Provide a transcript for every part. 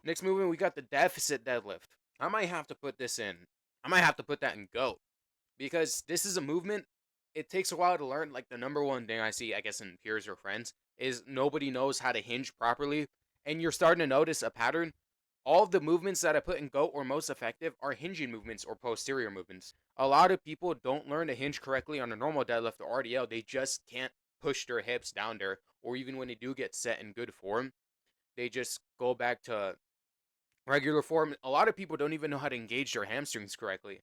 Next movement, we got the deficit deadlift. I might have to put this in. I might have to put that in GOAT because this is a movement. It takes a while to learn. Like the number one thing I see, I guess, in peers or friends is nobody knows how to hinge properly, and you're starting to notice a pattern. All of the movements that I put in GOAT or most effective are hinging movements or posterior movements. A lot of people don't learn to hinge correctly on a normal deadlift or RDL. They just can't push their hips down there, or even when they do get set in good form, they just go back to regular form. A lot of people don't even know how to engage their hamstrings correctly.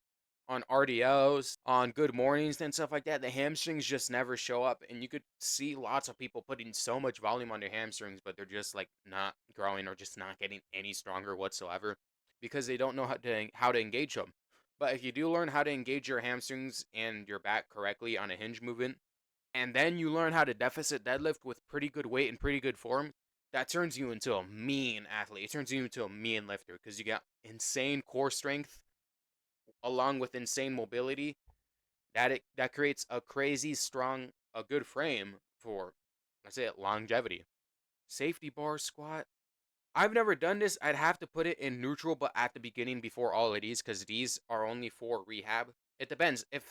On RDLs, on good mornings and stuff like that, the hamstrings just never show up. And you could see lots of people putting so much volume on their hamstrings, but they're just like not growing or just not getting any stronger whatsoever because they don't know how to engage them. But if you do learn how to engage your hamstrings and your back correctly on a hinge movement, and then you learn how to deficit deadlift with pretty good weight and pretty good form, that turns you into a mean athlete. It turns you into a mean lifter because you got insane core strength along with insane mobility. That creates a crazy strong, a good frame for, I say it, longevity. Safety bar squat. I've never done this. I'd have to put it in neutral, but at the beginning before all of these, because these are only for rehab. It depends if,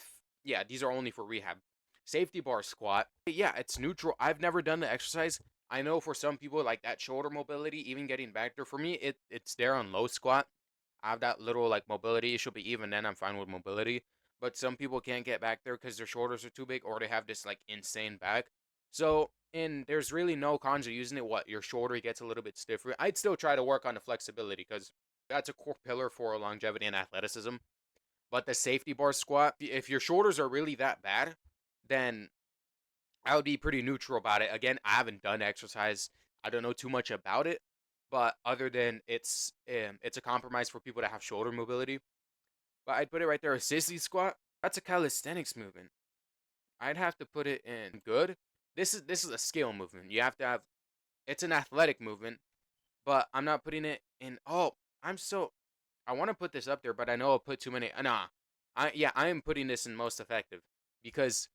yeah, these are only for rehab. Safety bar squat. Yeah, it's neutral. I've never done the exercise. I know for some people, like that shoulder mobility, even getting back there, for me, it's there on low squat. I have that little like mobility issue, but even then, I'm fine with mobility. But some people can't get back there because their shoulders are too big or they have this like insane back. So, and there's really no cons of using it. What, your shoulder gets a little bit stiffer. I'd still try to work on the flexibility because that's a core pillar for longevity and athleticism. But the safety bar squat, if your shoulders are really that bad, then I would be pretty neutral about it. Again, I haven't done exercise. I don't know too much about it, but other than it's a compromise for people that have shoulder mobility. But I'd put it right there. A sissy squat. That's a calisthenics movement. I'd have to put it in good. This is a skill movement. You have to have. It's an athletic movement, but I'm not putting it in. Oh, I'm so. I want to put this up there, but I know I'll put too many. Nah, I am putting this in most effective because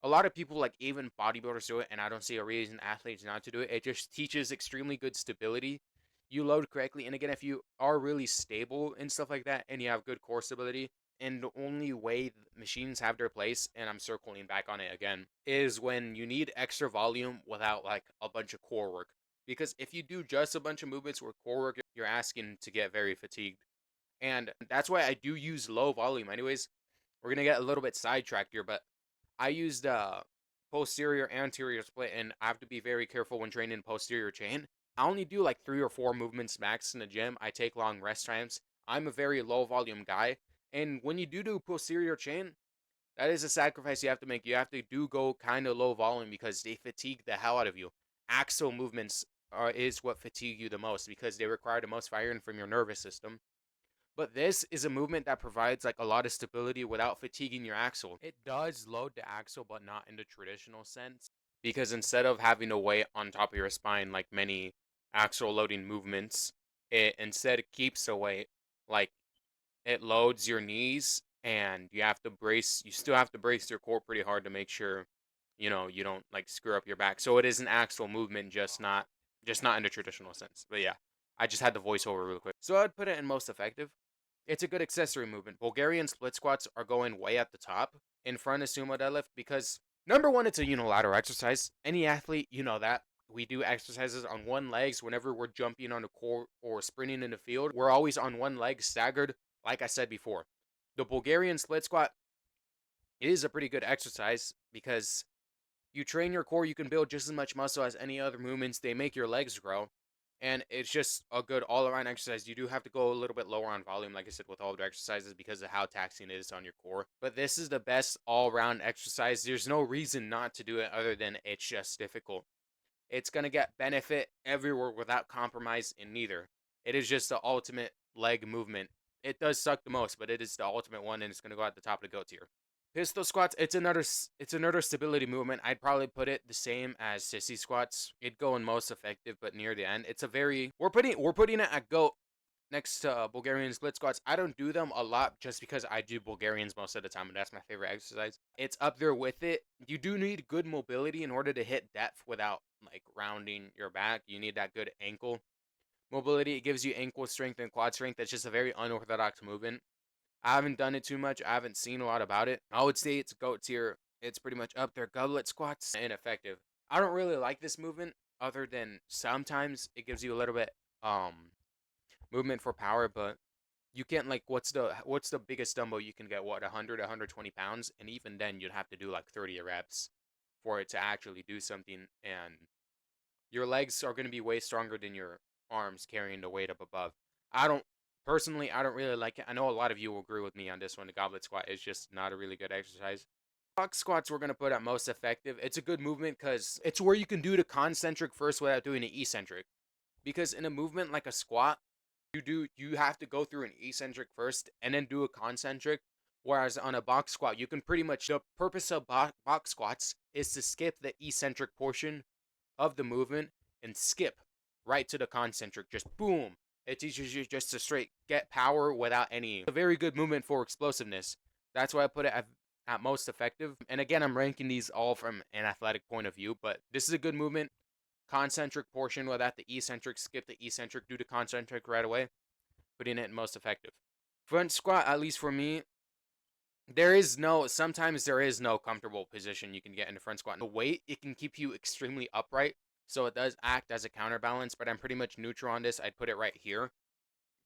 a lot of people, like even bodybuilders, do it, and I don't see a reason athletes not to do it. It just teaches extremely good stability. You load correctly, and again, if you are really stable and stuff like that, and you have good core stability, and the only way machines have their place, and I'm circling back on it again, is when you need extra volume without like a bunch of core work. Because if you do just a bunch of movements with core work, you're asking to get very fatigued. And that's why I do use low volume. Anyways, we're gonna get a little bit sidetracked here, but I used posterior anterior split, and I have to be very careful when training posterior chain. I only do like 3 or 4 movements max in the gym. I take long rest times. I'm a very low volume guy, and when you do posterior chain, that is a sacrifice you have to make. You have to do go kind of low volume because they fatigue the hell out of you. Axial movements is what fatigue you the most because they require the most firing from your nervous system. But this is a movement that provides like a lot of stability without fatiguing your axle. It does load the axle, but not in the traditional sense. Because instead of having to weigh on top of your spine like many axle loading movements, it instead keeps the weight. Like it loads your knees and you still have to brace your core pretty hard to make sure, you don't like screw up your back. So it is an axle movement, just not in the traditional sense. But yeah, I just had the voiceover real quick. So I'd put it in most effective. It's a good accessory movement. Bulgarian split squats are going way at the top in front of sumo deadlift because number one, it's a unilateral exercise. Any athlete, you know that. We do exercises on one legs whenever we're jumping on the core or sprinting in the field. We're always on one leg staggered, like I said before. The Bulgarian split squat is a pretty good exercise because you train your core, you can build just as much muscle as any other movements. They make your legs grow. And it's just a good all around exercise. You do have to go a little bit lower on volume, like I said, with all the exercises because of how taxing it is on your core. But this is the best all around exercise. There's no reason not to do it other than it's just difficult. It's going to get benefit everywhere without compromise in neither. It is just the ultimate leg movement. It does suck the most, but it is the ultimate one, and it's going to go at the top of the GOAT tier. Pistol squats, it's another stability movement. I'd probably put it the same as sissy squats. It'd go in most effective, but near the end, it's a very we're putting it at GOAT next to Bulgarian split squats. I don't do them a lot just because I do Bulgarians most of the time, and that's my favorite exercise. It's up there with it. You do need good mobility in order to hit depth without like rounding your back. You need that good ankle mobility. It gives you ankle strength and quad strength. That's just a very unorthodox movement. I haven't done it too much. I haven't seen a lot about it. I would say it's GOAT tier. It's pretty much up there. Goblet squats, ineffective. I don't really like this movement other than sometimes it gives you a little bit movement for power, but you can't like what's the biggest dumbbell you can get? What, 100, 120 pounds? And even then you'd have to do like 30 reps for it to actually do something, and your legs are going to be way stronger than your arms carrying the weight up above. I don't Personally, I don't really like it. I know a lot of you will agree with me on this one. The goblet squat is just not a really good exercise. Box squats we're going to put at most effective. It's a good movement because it's where you can do the concentric first without doing the eccentric. Because in a movement like a squat, you have to go through an eccentric first and then do a concentric. Whereas on a box squat, you can pretty much, the purpose of box squats is to skip the eccentric portion of the movement and skip right to the concentric. Just boom. It teaches you just to straight get power without any. A very good movement for explosiveness. That's why I put it at most effective. And again, I'm ranking these all from an athletic point of view, but this is a good movement. Concentric portion without the eccentric. Skip the eccentric, do the concentric right away. Putting it in most effective. Front squat, at least for me, sometimes there is no comfortable position you can get in the front squat. The weight, it can keep you extremely upright, so it does act as a counterbalance, but I'm pretty much neutral on this. I'd put it right here.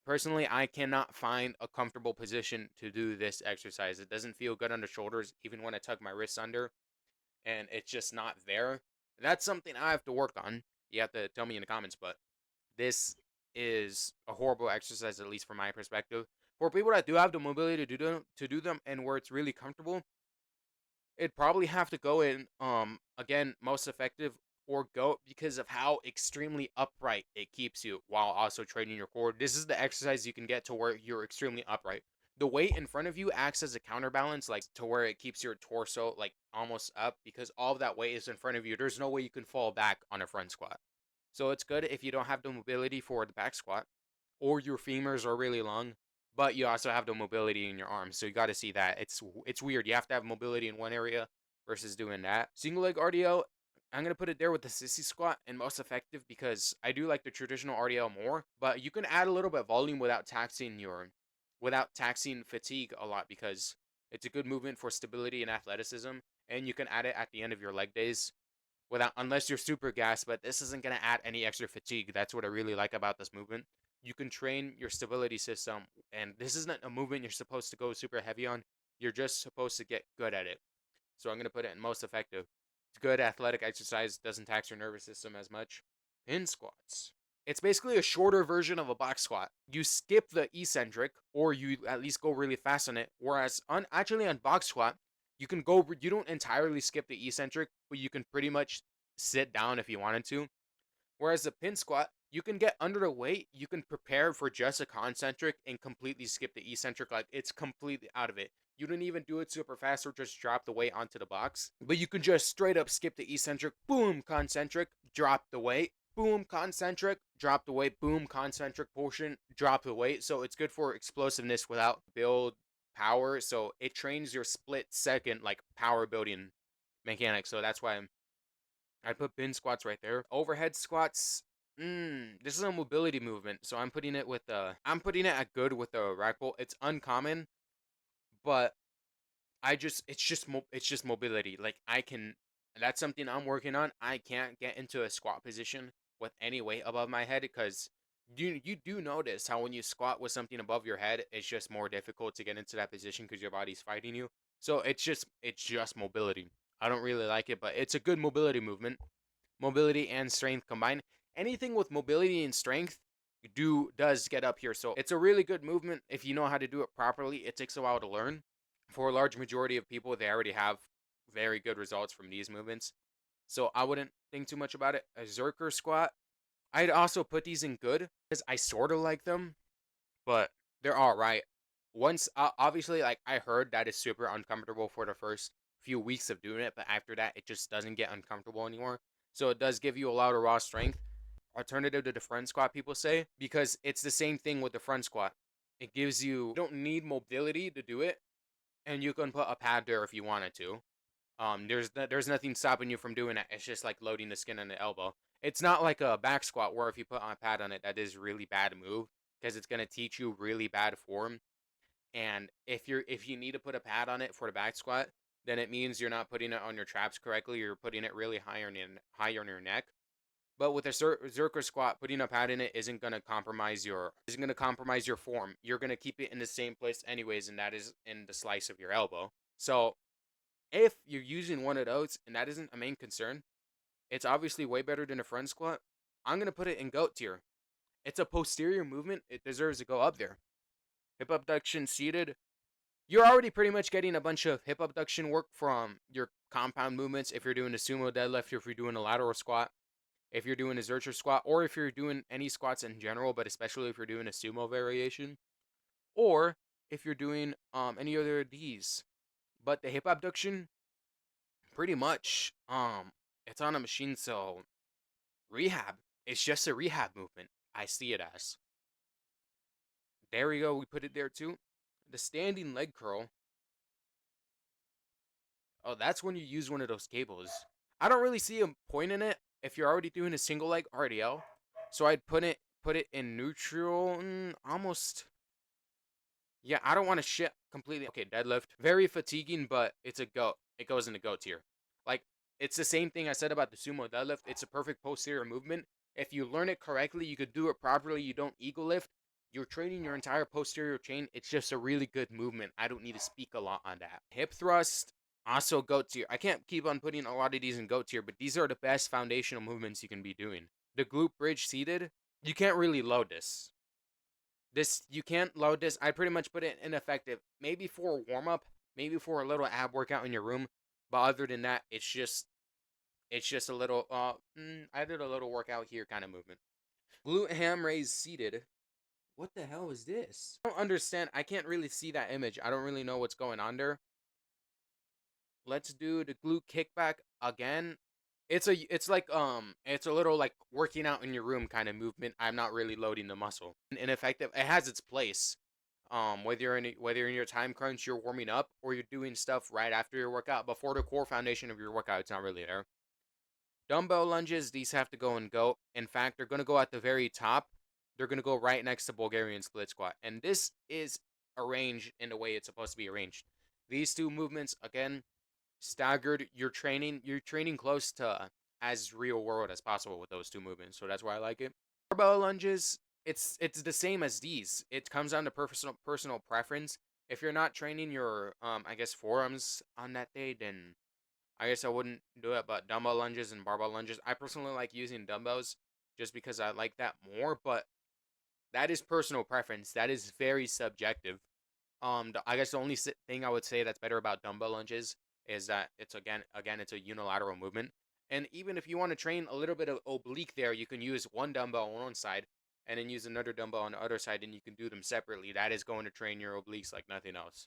Personally, I cannot find a comfortable position to do this exercise. It doesn't feel good on the shoulders, even when I tug my wrists under, and it's just not there. That's something I have to work on. You have to tell me in the comments, but this is a horrible exercise, at least from my perspective. For people that do have the mobility to do them and where it's really comfortable, it'd probably have to go in again most effective or GOAT because of how extremely upright it keeps you while also training your core. This is the exercise you can get to where you're extremely upright. The weight in front of you acts as a counterbalance, like to where it keeps your torso like almost up because all of that weight is in front of you. There's no way you can fall back on a front squat. So it's good if you don't have the mobility for the back squat or your femurs are really long, but you also have the mobility in your arms. So you got to see that. It's weird. You have to have mobility in one area versus doing that. Single leg RDL, I'm going to put it there with the sissy squat and most effective because I do like the traditional RDL more, but you can add a little bit of volume without taxing fatigue a lot because it's a good movement for stability and athleticism, and you can add it at the end of your leg days without, unless you're super gassed, but this isn't going to add any extra fatigue. That's what I really like about this movement. You can train your stability system, and this isn't a movement you're supposed to go super heavy on. You're just supposed to get good at it. So I'm going to put it in most effective. It's good athletic exercise, doesn't tax your nervous system as much. Pin squats. It's basically a shorter version of a box squat. You skip the eccentric, or you at least go really fast on it. Whereas actually on box squat, you don't entirely skip the eccentric, but you can pretty much sit down if you wanted to. Whereas the pin squat, you can get under the weight, you can prepare for just a concentric and completely skip the eccentric. Like, it's completely out of it. You don't even do it super fast or just drop the weight onto the box. But you can just straight up skip the eccentric, boom, concentric, drop the weight, boom, concentric, drop the weight, boom, concentric portion, drop the weight. So it's good for explosiveness without build power. So it trains your split second, like, power building mechanics. So that's why I put pin squats right there. Overhead squats. This is a mobility movement, so I'm putting it at good with the rack pull. It's uncommon, but it's just mobility. Like, that's something I'm working on. I can't get into a squat position with any weight above my head because you do notice how when you squat with something above your head, it's just more difficult to get into that position because your body's fighting you. So it's just mobility. I don't really like it, but it's a good mobility movement. Mobility and strength combined. Anything with mobility and strength does get up here. So it's a really good movement if you know how to do it properly. It takes a while to learn. For a large majority of people, they already have very good results from these movements. So I wouldn't think too much about it. A Zerker squat, I'd also put these in good because I sort of like them, but they're all right. Once, obviously, like, I heard that it's super uncomfortable for the first few weeks of doing it, but after that, it just doesn't get uncomfortable anymore. So it does give you a lot of raw strength. Alternative to the front squat, people say, because it's the same thing with the front squat. You don't need mobility to do it, and you can put a pad there if you wanted to. There's nothing stopping you from doing that. It's just like loading the skin on the elbow. It's not like a back squat where if you put on a pad on it, that is really bad move because it's gonna teach you really bad form. And if you need to put a pad on it for the back squat, then it means you're not putting it on your traps correctly. You're putting it really high on your neck. But with a Zerker squat, putting a pad in it isn't gonna compromise your form. You're gonna keep it in the same place anyways, and that is in the slice of your elbow. So if you're using one of those and that isn't a main concern, it's obviously way better than a front squat. I'm gonna put it in goat tier. It's a posterior movement. It deserves to go up there. Hip abduction seated. You're already pretty much getting a bunch of hip abduction work from your compound movements. If you're doing a sumo deadlift, if you're doing a lateral squat, if you're doing a Zercher squat, or if you're doing any squats in general, but especially if you're doing a sumo variation, or if you're doing any other of these. But the hip abduction, pretty much, it's on a machine, so rehab. It's just a rehab movement. I see it as. There we go. We put it there too. The standing leg curl. Oh, that's when you use one of those cables. I don't really see a point in it if you're already doing a single leg RDL. So I'd put it in neutral, almost. Yeah, I don't want to shit completely. Okay, deadlift. Very fatiguing, but it's a goat. It goes in the goat tier. Like, it's the same thing I said about the sumo deadlift. It's a perfect posterior movement. If you learn it correctly, you could do it properly. You don't ego lift. You're training your entire posterior chain. It's just a really good movement. I don't need to speak a lot on that. Hip thrust, also goat tier. I can't keep on putting a lot of these in goat tier, but these are the best foundational movements you can be doing. The glute bridge seated, you can't really load this. You can't load this. I pretty much put it ineffective. Maybe for a warm up, maybe for a little ab workout in your room. But other than that, it's just a little I did a little workout here kind of movement. Glute ham raise seated. What the hell is this? I don't understand. I can't really see that image. I don't really know what's going on there. Let's do the glute kickback again. It's a little like working out in your room kind of movement. I'm not really loading the muscle. Ineffective. It has its place. Whether you're in your time crunch, you're warming up, or you're doing stuff right after your workout, before the core foundation of your workout, it's not really there. Dumbbell lunges, these have to go and go. In fact, they're gonna go at the very top. They're gonna go right next to Bulgarian split squat, and this is arranged in the way it's supposed to be arranged. These two movements again staggered. You're training close to as real world as possible with those two movements, so that's why I like it. Barbell lunges, it's the same as these. It comes down to personal preference. If you're not training your I guess forearms on that day, then I guess I wouldn't do it. But dumbbell lunges and barbell lunges, I personally like using dumbbells just because I like that more, but that is personal preference. That is very subjective. I guess the only thing I would say that's better about dumbbell lunges is that it's again it's a unilateral movement. And even if you want to train a little bit of oblique there, you can use one dumbbell on one side and then use another dumbbell on the other side, and you can do them separately. That is going to train your obliques like nothing else.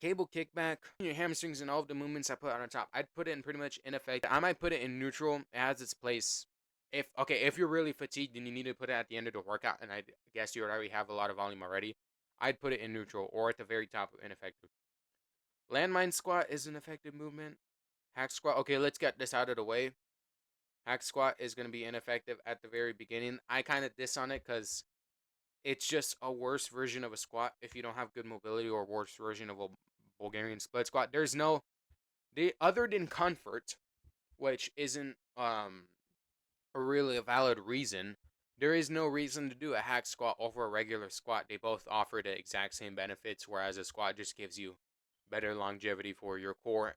Cable kickback, your hamstrings, and all of the movements I put on top. I'd put it in pretty much in effect. I might put it in neutral. It has its place. If you're really fatigued and you need to put it at the end of the workout, and I guess you already have a lot of volume already, I'd put it in neutral or at the very top of ineffective. Landmine squat is an effective movement. Hack squat. Okay, let's get this out of the way. Hack squat is going to be ineffective at the very beginning. I kind of diss on it because it's just a worse version of a squat if you don't have good mobility, or worse version of a Bulgarian split squat. There's no, other than comfort, which isn't really a valid reason. There is no reason to do a hack squat over a regular squat. They both offer the exact same benefits, whereas a squat just gives you better longevity for your core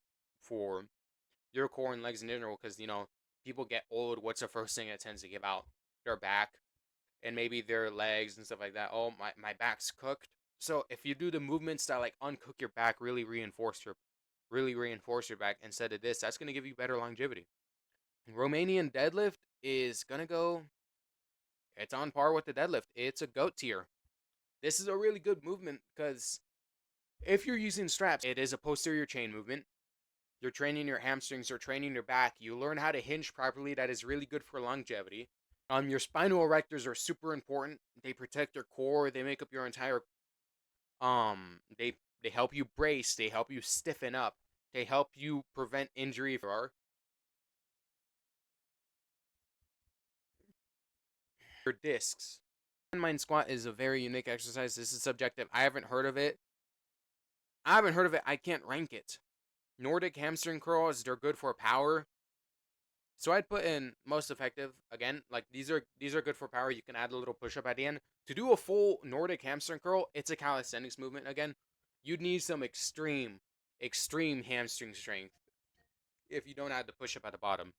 and legs in general. Because people get old. What's the first thing that tends to give out? Their back and maybe their legs and stuff like that. Oh, my back's cooked. So if you do the movements that like uncook your back, really reinforce your back instead of this, that's gonna give you better longevity. Romanian deadlift is gonna go. It's on par with the deadlift. It's a goat tier. This is a really good movement because if you're using straps, it is a posterior chain movement. You're training your hamstrings, you're training your back. You learn how to hinge properly. That is really good for longevity. Your spinal erectors are super important. They protect your core. They make up your entire. They help you brace. They help you stiffen up. to help you prevent injury for your discs. Landmine squat is a very unique exercise. This is subjective. I haven't heard of it. I can't rank it. Nordic hamstring curls, they're good for power. So I'd put in most effective again. Like these are good for power. You can add a little push up at the end. To do a full Nordic hamstring curl, it's a calisthenics movement again. You'd need some extreme hamstring strength if you don't add the push up at the bottom.